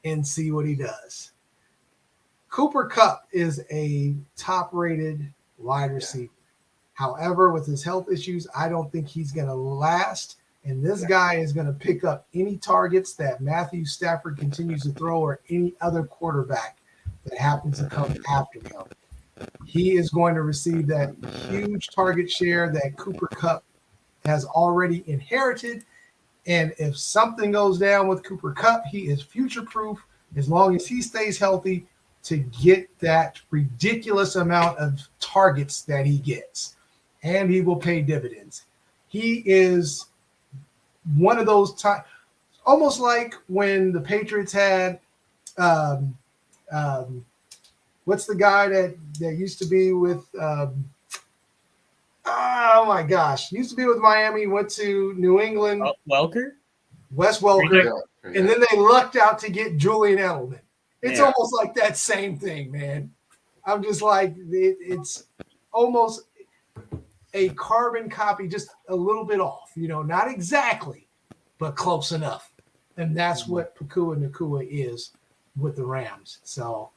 and see what he does. Cooper Kupp is a top-rated wide receiver. However, with his health issues, I don't think he's going to last. And this guy is going to pick up any targets that Matthew Stafford continues to throw or any other quarterback that happens to come after him. he is going to receive that huge target share that Cooper Kupp has already inherited. And if something goes down with Cooper Kupp, he is future-proof as long as he stays healthy to get that ridiculous amount of targets that he gets. And he will pay dividends. He is one of those times, almost like when the Patriots had what's the guy that used to be with oh my gosh, used to be with Miami, went to New England. Welker? Wes Welker. And then they lucked out to get Julian Edelman. It's almost like that same thing, man. I'm just like, it's almost a carbon copy, just a little bit off, not exactly, but close enough. And that's what Puka Nacua is with the Rams. So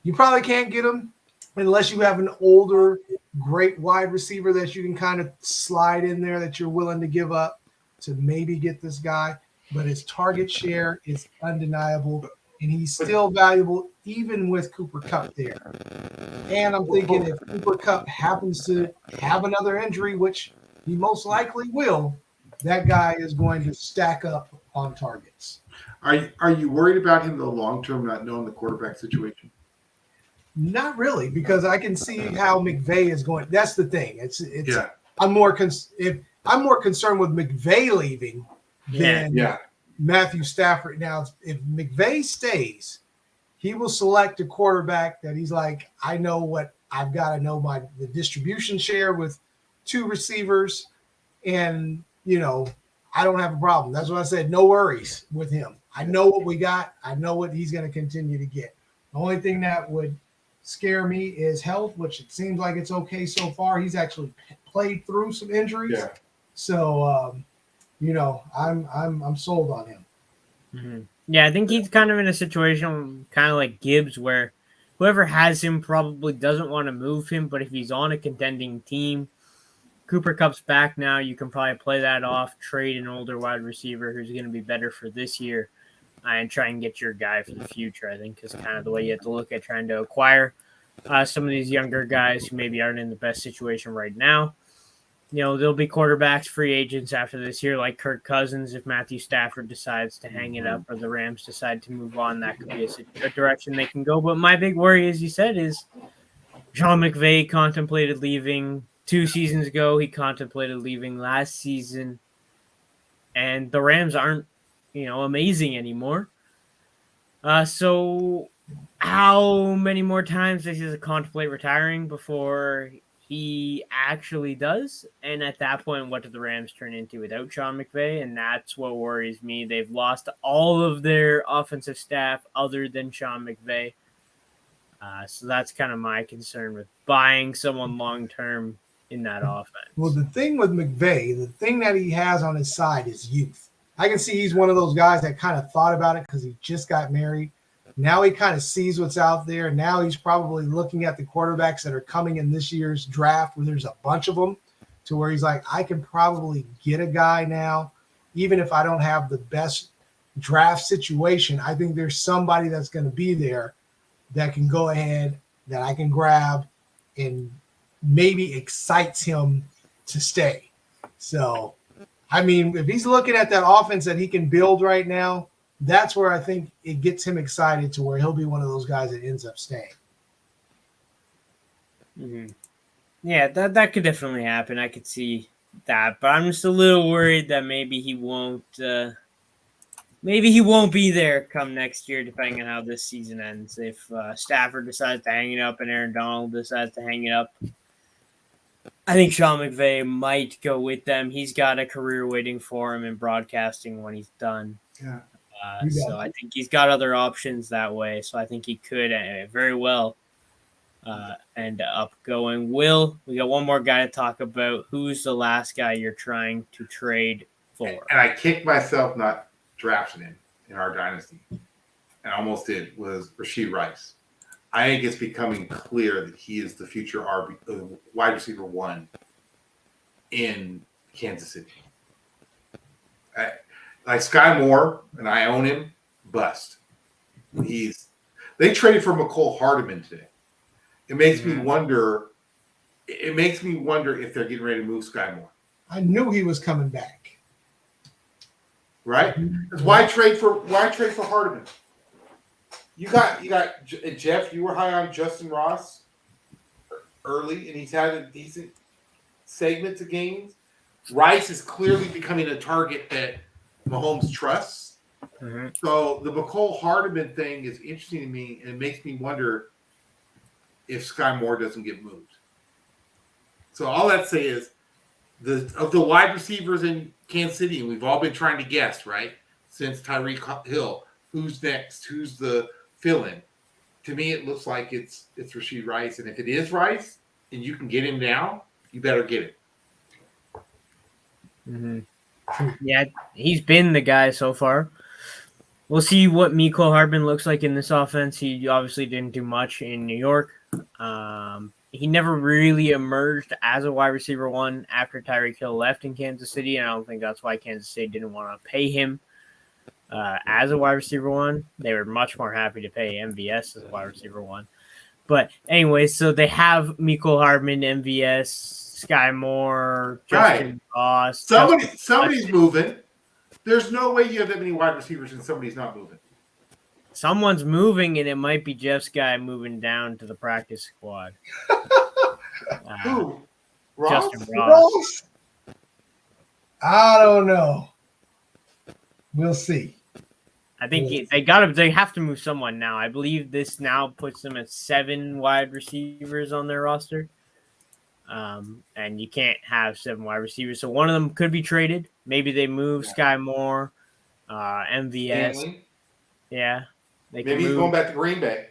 you probably can't get him unless you have an older, great wide receiver that you can kind of slide in there that you're willing to give up to maybe get this guy. But his target share is undeniable, and he's still valuable even with Cooper Kupp there. And I'm thinking if Cooper Kupp happens to have another injury, which he most likely will, that guy is going to stack up on targets. Are you worried about him in the long term, not knowing the quarterback situation? Not really, because I can see how McVay is going. That's the thing. I'm more concerned with McVay leaving than Matthew Stafford. Now, if McVay stays, he will select a quarterback that he's like, I know what I've got to know the distribution share with two receivers, and I don't have a problem. That's what I said. No worries with him. I know what we got. I know what he's going to continue to get. The only thing that would scare me is health, which it seems like it's okay so far. He's actually played through some injuries. Yeah. So, I'm sold on him. Mm-hmm. Yeah, I think he's kind of in a situation kind of like Gibbs where whoever has him probably doesn't want to move him, but if he's on a contending team, Cooper Kupp's back now, you can probably play that off, trade an older wide receiver who's going to be better for this year, and try and get your guy for the future, I think, is kind of the way you have to look at trying to acquire some of these younger guys who maybe aren't in the best situation right now. There'll be quarterbacks, free agents after this year, like Kirk Cousins. If Matthew Stafford decides to hang it up or the Rams decide to move on, that could be a direction they can go. But my big worry, as you said, is Sean McVay contemplated leaving 2 seasons ago. He contemplated leaving last season. And the Rams aren't, amazing anymore. So how many more times does he contemplate retiring before he actually does? And at that point, what do the Rams turn into without Sean McVay? And that's what worries me. They've lost all of their offensive staff other than Sean McVay. So that's kind of my concern with buying someone long-term in that offense. Well, the thing with McVay, the thing that he has on his side is youth. I can see he's one of those guys that kind of thought about it because he just got married. Now he kind of sees what's out there. Now he's probably looking at the quarterbacks that are coming in this year's draft where there's a bunch of them to where he's like, I can probably get a guy now, even if I don't have the best draft situation. I think there's somebody that's going to be there that can go ahead that I can grab and maybe excites him to stay. So, I mean, if he's looking at that offense that he can build right now, that's where I think it gets him excited to where he'll be one of those guys that ends up staying. Mm-hmm. Yeah, that could definitely happen. I could see that, but I'm just a little worried that maybe he won't be there come next year, depending on how this season ends. If Stafford decides to hang it up and Aaron Donald decides to hang it up, I think Sean McVay might go with them. He's got a career waiting for him in broadcasting when he's done. Yeah. So I think he's got other options that way. So I think he could very well end up going. Will, we got one more guy to talk about. Who's the last guy you're trying to trade for? And I kicked myself not drafting him in our dynasty. And I almost did, was Rashee Rice. I think it's becoming clear that he is the future wide receiver 1 in Kansas City. Like Sky Moore, and I own him, bust. They traded for McCole Hardman today. it makes me wonder. It makes me wonder if they're getting ready to move Sky Moore. I knew he was coming back. Right? Why trade for Hardeman? You got Jeff. You were high on Justin Ross early, and he's had a decent segments of games. Rice is clearly becoming a target that Mahomes trusts. Mm-hmm. So the McCole Hardeman thing is interesting to me, and it makes me wonder if Sky Moore doesn't get moved. So all that say is of the wide receivers in Kansas City, and we've all been trying to guess, right? Since Tyreek Hill, who's next? Who's the fill-in? To me, it looks like it's Rashee Rice, and if it is Rice, and you can get him now, you better get it. Mm-hmm. Yeah, he's been the guy so far. We'll see what Mecole Hardman looks like in this offense. He obviously didn't do much in New York. He never really emerged as a wide receiver one after Tyreek Hill left in Kansas City, and I don't think that's why Kansas City didn't want to pay him as a wide receiver one. They were much more happy to pay MVS as a wide receiver one. But anyway, so they have Mecole Hardman, MVS, Sky Moore, Justin Ross. Somebody's moving. There's no way you have that many wide receivers and somebody's not moving. Someone's moving, and it might be Jeff's guy moving down to the practice squad. Who? Ross? Justin Ross. I don't know. We'll see. I think they have to move someone now. I believe this now puts them at 7 wide receivers on their roster. And you can't have 7 wide receivers. So one of them could be traded. Maybe they move Sky Moore, MVS. Stanley? Yeah. Maybe he's going back to Green Bay.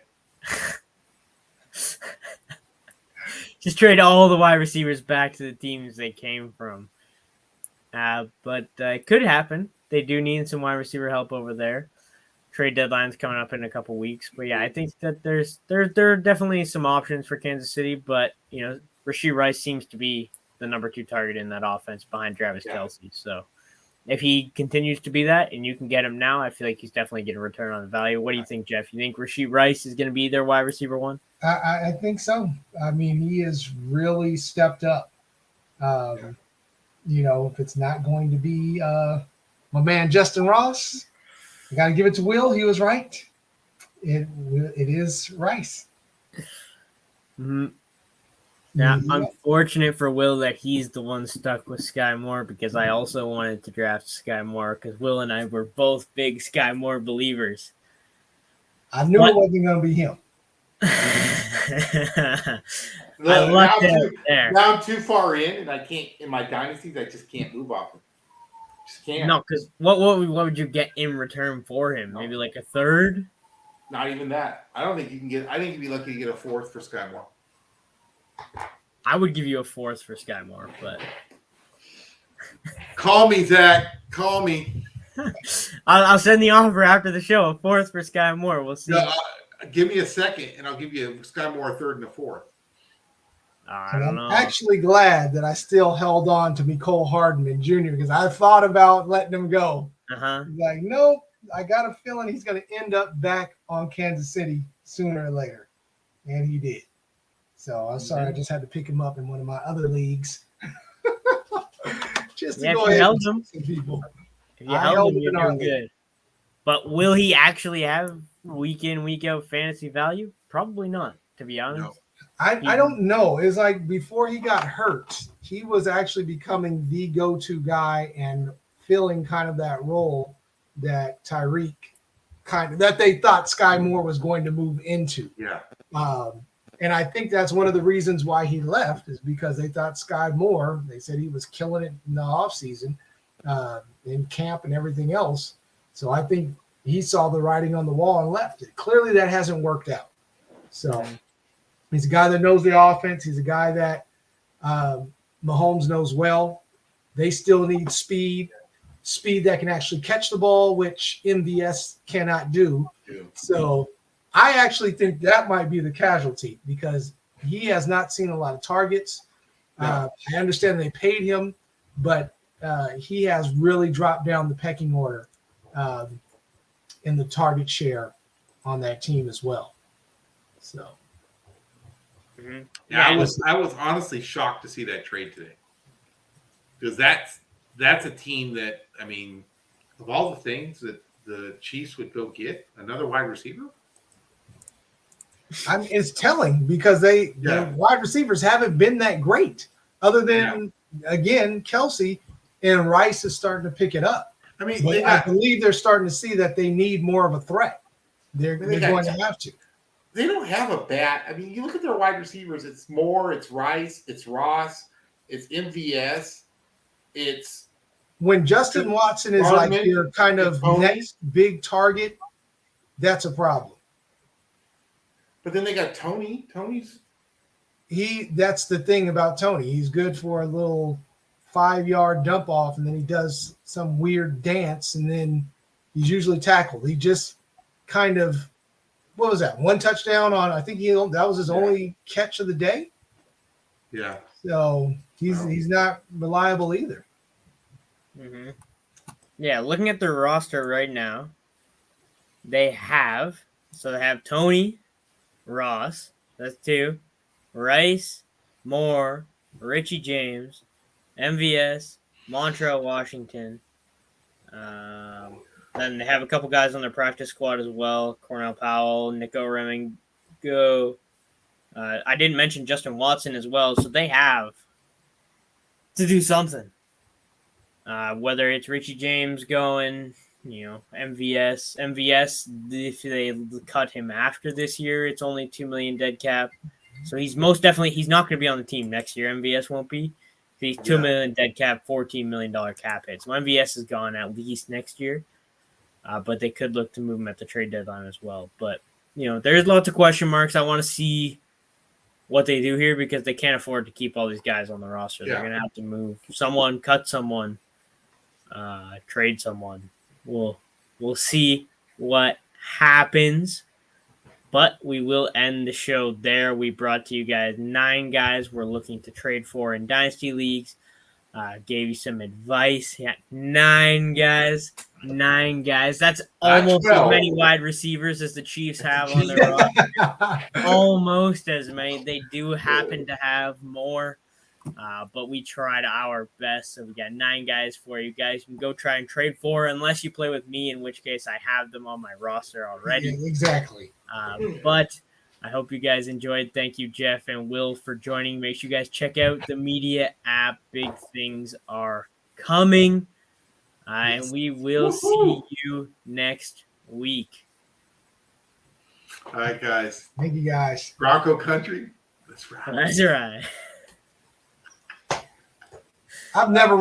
Just trade all the wide receivers back to the teams they came from. But it could happen. They do need some wide receiver help over there. Trade deadline's coming up in a couple weeks. But yeah, I think that there are definitely some options for Kansas City. But, Rashee Rice seems to be the number 2 target in that offense behind Travis Kelce. So if he continues to be that and you can get him now, I feel like he's definitely getting a return on the value. What do you think, Jeff? You think Rashee Rice is going to be their wide receiver one? I think so. I mean, he has really stepped up. If it's not going to be my man Justin Ross, I got to give it to Will. He was right. It is Rice. Mm-hmm. Yeah, unfortunate for Will that he's the one stuck with Sky Moore, because I also wanted to draft Sky Moore because Will and I were both big Sky Moore believers. I knew it wasn't going to be him. Now I'm too far in, and I can't, in my dynasties, I just can't move off him. Just can't. No, because what would you get in return for him? Maybe like a third? Not even that. I don't think you can get. I think you'd be lucky to get a 4th for Sky Moore. I would give you a 4th for Sky Moore, but call me, Zach. Call me. I'll send the offer after the show. A 4th for Sky Moore. We'll see. Give me a 2nd, and I'll give you a Sky Moore a 3rd and a 4th. I don't know. I'm actually glad that I still held on to Mecole Hardman Jr. because I thought about letting him go. Like, nope. I got a feeling he's going to end up back on Kansas City sooner or later, and he did. So I'm sorry, I just had to pick him up in one of my other leagues. Just to go ahead and some people. If you held him, you're doing good. But will he actually have week in, week out fantasy value? Probably not, to be honest. No. I don't know. It's like before he got hurt, he was actually becoming the go-to guy and filling kind of that role that Tyreek that they thought Sky Moore was going to move into. Yeah. And I think that's one of the reasons why he left is because they thought Sky Moore, they said he was killing it in the offseason, in camp and everything else. So I think he saw the writing on the wall and left it. Clearly that hasn't worked out. So he's a guy that knows the offense. He's a guy that Mahomes knows well. They still need speed that can actually catch the ball, which MVS cannot do. Yeah. So I actually think that might be the casualty because he has not seen a lot of targets. I understand they paid him, but he has really dropped down the pecking order in the target share on that team as well. So Mm-hmm. Yeah, I was honestly shocked to see that trade today, because that's a team that, I mean, of all the things that the Chiefs would go get another wide receiver. It's telling because their wide receivers haven't been that great, other than again Kelsey, and Rice is starting to pick it up. I mean, but I believe they're starting to see that they need more of a threat. They're going to have to. They don't have a bad. I mean, you look at their wide receivers. It's Moore, it's Rice, it's Ross, it's MVS, it's when Justin Watson is Hardman, like your kind of next big target. That's a problem. But then they got Tony. That's the thing about Tony. He's good for a little 5-yard dump off, and then he does some weird dance, and then he's usually tackled. He just kind of, what was that? One touchdown on, I think that was his only catch of the day. Yeah. So he's not reliable either. Mm-hmm. Yeah, looking at their roster right now, they have Tony, Ross, that's 2, Rice, Moore, Richie James, MVS, Montrell Washington. Then they have a couple guys on their practice squad as well. Cornell Powell, Nico Remingo. I didn't mention Justin Watson as well, so they have to do something. Whether it's Richie James going, MVS. If they cut him after this year, it's only $2 million dead cap. So he's most definitely, he's not going to be on the team next year. MVS won't be. He's $2 million dead cap, $14 million cap hit. So MVS is gone at least next year. But they could look to move him at the trade deadline as well. But, there's lots of question marks. I want to see what they do here because they can't afford to keep all these guys on the roster. They're going to have to move someone, cut someone, trade someone. We'll see what happens. But we will end the show there. We brought to you guys 9 guys we're looking to trade for in Dynasty Leagues. Gave you some advice. Yeah, 9 guys. 9 guys. That's almost as many wide receivers as the Chiefs have on their roster. Almost as many. They do happen to have more. But we tried our best. So we got 9 guys for you guys. You can go try and trade for, unless you play with me, in which case I have them on my roster already. Yeah, exactly. But I hope you guys enjoyed. Thank you, Jeff and Will, for joining. Make sure you guys check out the MEedia app. Big things are coming. And we will see you next week. All right, guys. Thank you, guys. Bronco country. That's right. That's right. I've never